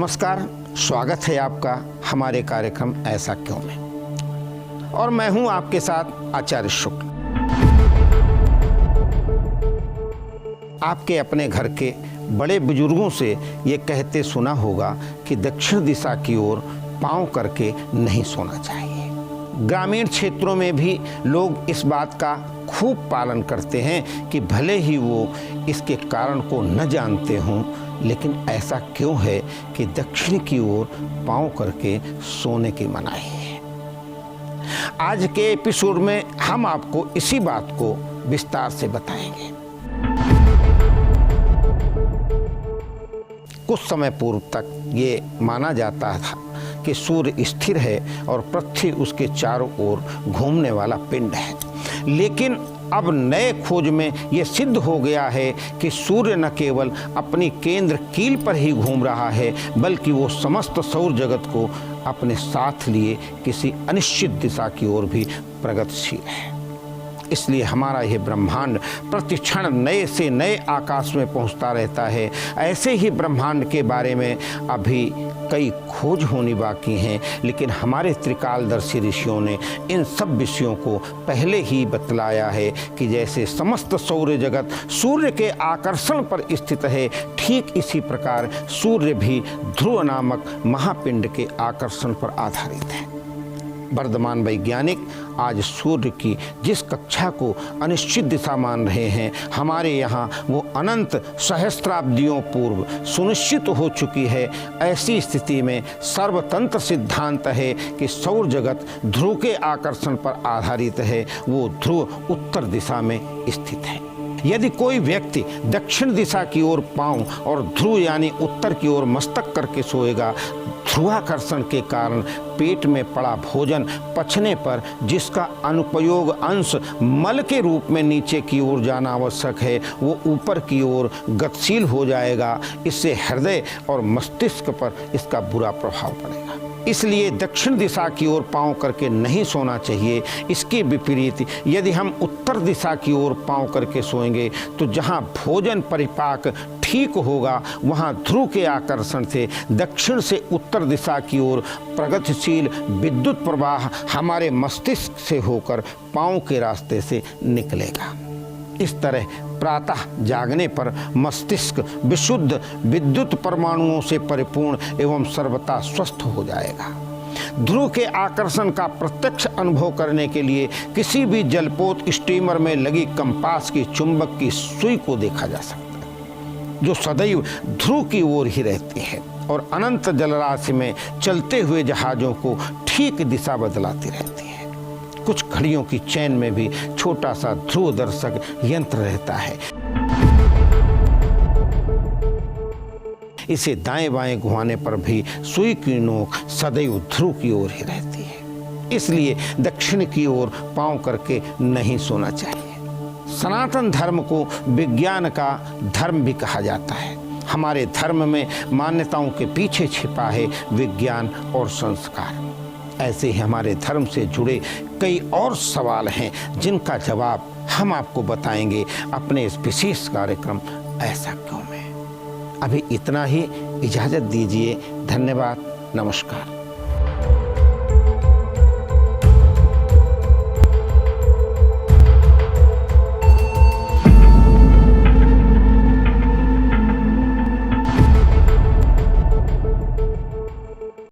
नमस्कार, स्वागत है आपका हमारे कार्यक्रम ऐसा क्यों में। और मैं हूं आपके साथ आचार्य शुक्ल। आपके अपने घर के बड़े बुजुर्गों से ये कहते सुना होगा कि दक्षिण दिशा की ओर पांव करके नहीं सोना चाहिए। ग्रामीण क्षेत्रों में भी लोग इस बात का खूब पालन करते हैं कि भले ही वो इसके कारण को न जानते हों, लेकिन ऐसा क्यों है कि दक्षिण की ओर पांव करके सोने की मनाही है। आज के एपिसोड में हम आपको इसी बात को विस्तार से बताएंगे। कुछ समय पूर्व तक ये माना जाता था कि सूर्य स्थिर है और पृथ्वी उसके चारों ओर घूमने वाला पिंड है, लेकिन अब नए खोज में यह सिद्ध हो गया है कि सूर्य न केवल अपनी केंद्र कील पर ही घूम रहा है, बल्कि वो समस्त सौर जगत को अपने साथ लिए किसी अनिश्चित दिशा की ओर भी प्रगतिशील है। इसलिए हमारा यह ब्रह्मांड प्रतिक्षण नए से नए आकाश में पहुंचता रहता है। ऐसे ही ब्रह्मांड के बारे में अभी कई खोज होनी बाकी हैं, लेकिन हमारे त्रिकालदर्शी ऋषियों ने इन सब विषयों को पहले ही बतलाया है कि जैसे समस्त सौर जगत सूर्य के आकर्षण पर स्थित है, ठीक इसी प्रकार सूर्य भी ध्रुव नामक महापिंड के आकर्षण पर आधारित है। वर्तमान वैज्ञानिक आज सूर्य की जिस कक्षा को अनिश्चित दिशा मान रहे हैं, हमारे यहाँ वो अनंत सहस्त्राब्दियों पूर्व सुनिश्चित हो चुकी है। ऐसी स्थिति में सर्वतंत्र सिद्धांत है कि सौर जगत ध्रुव के आकर्षण पर आधारित है। वो ध्रुव उत्तर दिशा में स्थित है। यदि कोई व्यक्ति दक्षिण दिशा की ओर पांव और ध्रुव यानी उत्तर की ओर मस्तक करके सोएगा, ध्रुवाकर्षण के कारण पेट में पड़ा भोजन पचने पर जिसका अनुपयोग अंश मल के रूप में नीचे की ओर जाना आवश्यक है, वो ऊपर की ओर गतिशील हो जाएगा। इससे हृदय और मस्तिष्क पर इसका बुरा प्रभाव पड़ेगा। इसलिए दक्षिण दिशा की ओर पांव करके नहीं सोना चाहिए। इसके विपरीत यदि हम उत्तर दिशा की ओर पांव करके सोएंगे तो जहां भोजन परिपाक ठीक होगा, वहां ध्रुव के आकर्षण से दक्षिण से उत्तर दिशा की ओर प्रगतिशील विद्युत प्रवाह हमारे मस्तिष्क से होकर पांव के रास्ते से निकलेगा। इस तरह प्रातः जागने पर मस्तिष्क विशुद्ध विद्युत परमाणुओं से परिपूर्ण एवं सर्वथा स्वस्थ हो जाएगा। ध्रुव के आकर्षण का प्रत्यक्ष अनुभव करने के लिए किसी भी जलपोत स्टीमर में लगी कंपास की चुंबक की सुई को देखा जा सकता है, जो सदैव ध्रुव की ओर ही रहती है और अनंत जलराशि में चलते हुए जहाजों को ठीक दिशा बदलाती रहती है। कुछ घड़ियों की चेन में भी छोटा सा ध्रुव दर्शक यंत्र रहता है। इसे दाएं बाएं घुमाने पर भी सुई की नोक सदैव ध्रुव की ओर ही रहती है। इसलिए दक्षिण की ओर पांव करके नहीं सोना चाहिए। सनातन धर्म को विज्ञान का धर्म भी कहा जाता है। हमारे धर्म में मान्यताओं के पीछे छिपा है विज्ञान और संस्कार। ऐसे ही हमारे धर्म से जुड़े कई और सवाल हैं, जिनका जवाब हम आपको बताएंगे अपने इस विशेष कार्यक्रम ऐसा क्यों में। अभी इतना ही, इजाज़त दीजिए। धन्यवाद, नमस्कार।